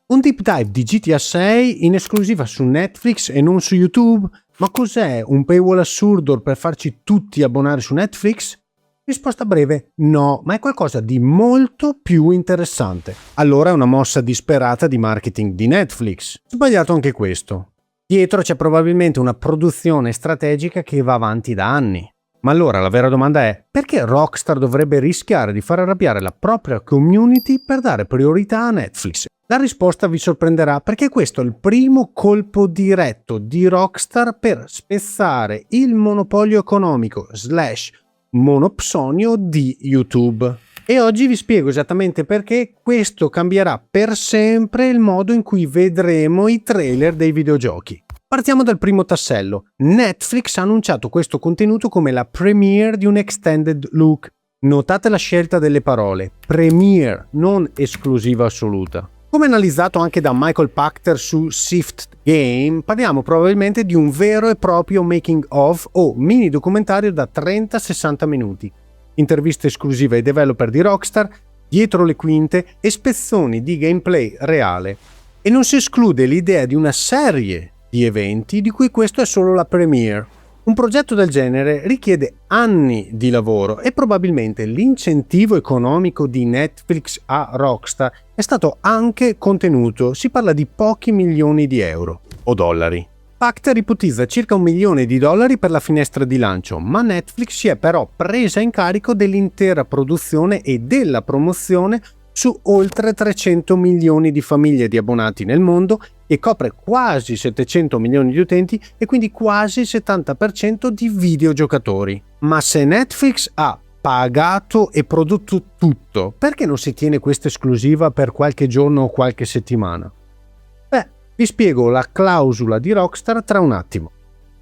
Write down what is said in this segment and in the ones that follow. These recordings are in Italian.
Un deep dive di GTA 6 in esclusiva su Netflix e non su YouTube? Ma cos'è un paywall assurdo per farci tutti abbonare su Netflix? Risposta breve: no, ma è qualcosa di molto più interessante. Allora è una mossa disperata di marketing di Netflix. Sbagliato anche questo. Dietro c'è probabilmente una produzione strategica che va avanti da anni. Ma allora la vera domanda è: perché Rockstar dovrebbe rischiare di far arrabbiare la propria community per dare priorità a Netflix? La risposta vi sorprenderà, perché questo è il primo colpo diretto di Rockstar per spezzare il monopolio economico / monopsonio di YouTube. E oggi vi spiego esattamente perché questo cambierà per sempre il modo in cui vedremo i trailer dei videogiochi. Partiamo dal primo tassello. Netflix ha annunciato questo contenuto come la premiere di un extended look. Notate la scelta delle parole: premiere, non esclusiva assoluta. Come analizzato anche da Michael Pachter su Shift Game, parliamo probabilmente di un vero e proprio making of o mini documentario da 30-60 minuti. Interviste esclusive ai developer di Rockstar, dietro le quinte e spezzoni di gameplay reale. E non si esclude l'idea di una serie di eventi di cui questo è solo la premiere. Un progetto del genere richiede anni di lavoro e probabilmente l'incentivo economico di Netflix a Rockstar è stato anche contenuto. Si parla di pochi milioni di euro o dollari. Pachter ipotizza circa $1 milione per la finestra di lancio, ma Netflix si è però presa in carico dell'intera produzione e della promozione su oltre 300 milioni di famiglie di abbonati nel mondo e copre quasi 700 milioni di utenti e quindi quasi il 70% di videogiocatori. Ma se Netflix ha pagato e prodotto tutto, perché non si tiene questa esclusiva per qualche giorno o qualche settimana? Vi spiego la clausola di Rockstar tra un attimo.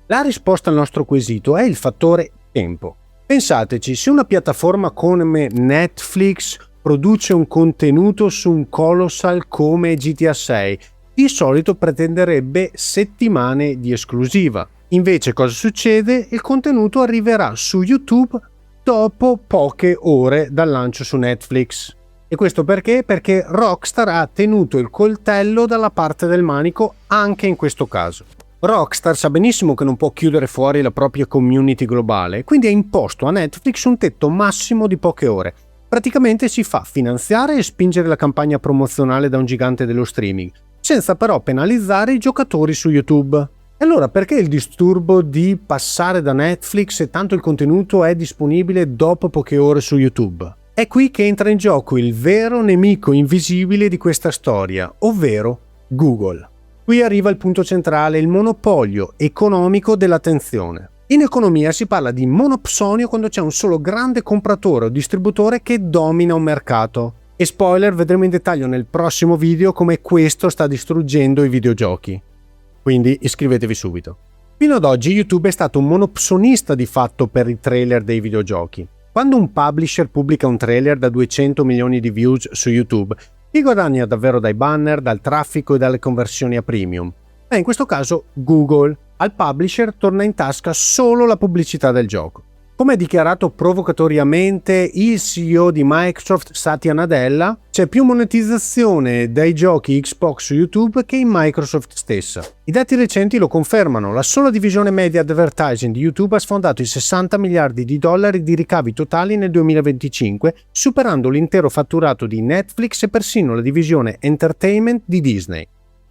La risposta al nostro quesito è il fattore tempo. Pensateci, se una piattaforma come Netflix produce un contenuto su un colossal come GTA 6, di solito pretenderebbe settimane di esclusiva. Invece cosa succede? Il contenuto arriverà su YouTube dopo poche ore dal lancio su Netflix. E questo perché? Perché Rockstar ha tenuto il coltello dalla parte del manico anche in questo caso. Rockstar sa benissimo che non può chiudere fuori la propria community globale, quindi ha imposto a Netflix un tetto massimo di poche ore. Praticamente si fa finanziare e spingere la campagna promozionale da un gigante dello streaming, senza però penalizzare i giocatori su YouTube. E allora perché il disturbo di passare da Netflix se tanto il contenuto è disponibile dopo poche ore su YouTube? È qui che entra in gioco il vero nemico invisibile di questa storia, ovvero Google. Qui arriva il punto centrale, il monopolio economico dell'attenzione. In economia si parla di monopsonio quando c'è un solo grande compratore o distributore che domina un mercato. E spoiler, vedremo in dettaglio nel prossimo video come questo sta distruggendo i videogiochi. Quindi iscrivetevi subito. Fino ad oggi YouTube è stato un monopsonista di fatto per i trailer dei videogiochi. Quando un publisher pubblica un trailer da 200 milioni di views su YouTube, chi guadagna davvero dai banner, dal traffico e dalle conversioni a premium? In questo caso Google. Al publisher torna in tasca solo la pubblicità del gioco. Come ha dichiarato provocatoriamente il CEO di Microsoft Satya Nadella, c'è più monetizzazione dai giochi Xbox su YouTube che in Microsoft stessa. I dati recenti lo confermano, la sola divisione media advertising di YouTube ha sfondato i $60 miliardi di ricavi totali nel 2025, superando l'intero fatturato di Netflix e persino la divisione entertainment di Disney.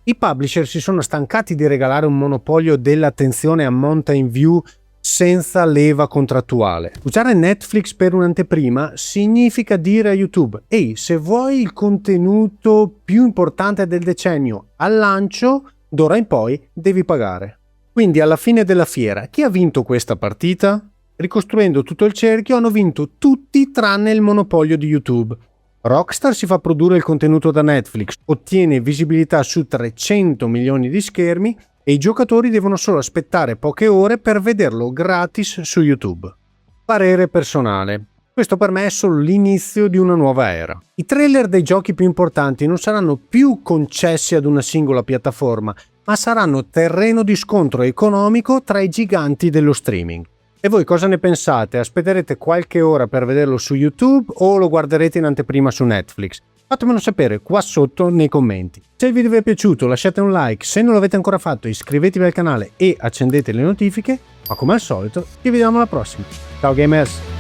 I publisher si sono stancati di regalare un monopolio dell'attenzione a Mountain View senza leva contrattuale. Usare Netflix per un'anteprima significa dire a YouTube: ehi, se vuoi il contenuto più importante del decennio al lancio, d'ora in poi devi pagare. Quindi alla fine della fiera, chi ha vinto questa partita? Ricostruendo tutto il cerchio, hanno vinto tutti tranne il monopolio di YouTube. Rockstar si fa produrre il contenuto da Netflix, ottiene visibilità su 300 milioni di schermi e i giocatori devono solo aspettare poche ore per vederlo gratis su YouTube. Parere personale. Questo per me è solo l'inizio di una nuova era. I trailer dei giochi più importanti non saranno più concessi ad una singola piattaforma, ma saranno terreno di scontro economico tra i giganti dello streaming. E voi cosa ne pensate? Aspetterete qualche ora per vederlo su YouTube o lo guarderete in anteprima su Netflix? Fatemelo sapere qua sotto nei commenti. Se il video vi è piaciuto lasciate un like, se non l'avete ancora fatto iscrivetevi al canale e accendete le notifiche, ma come al solito ci vediamo alla prossima. Ciao gamers!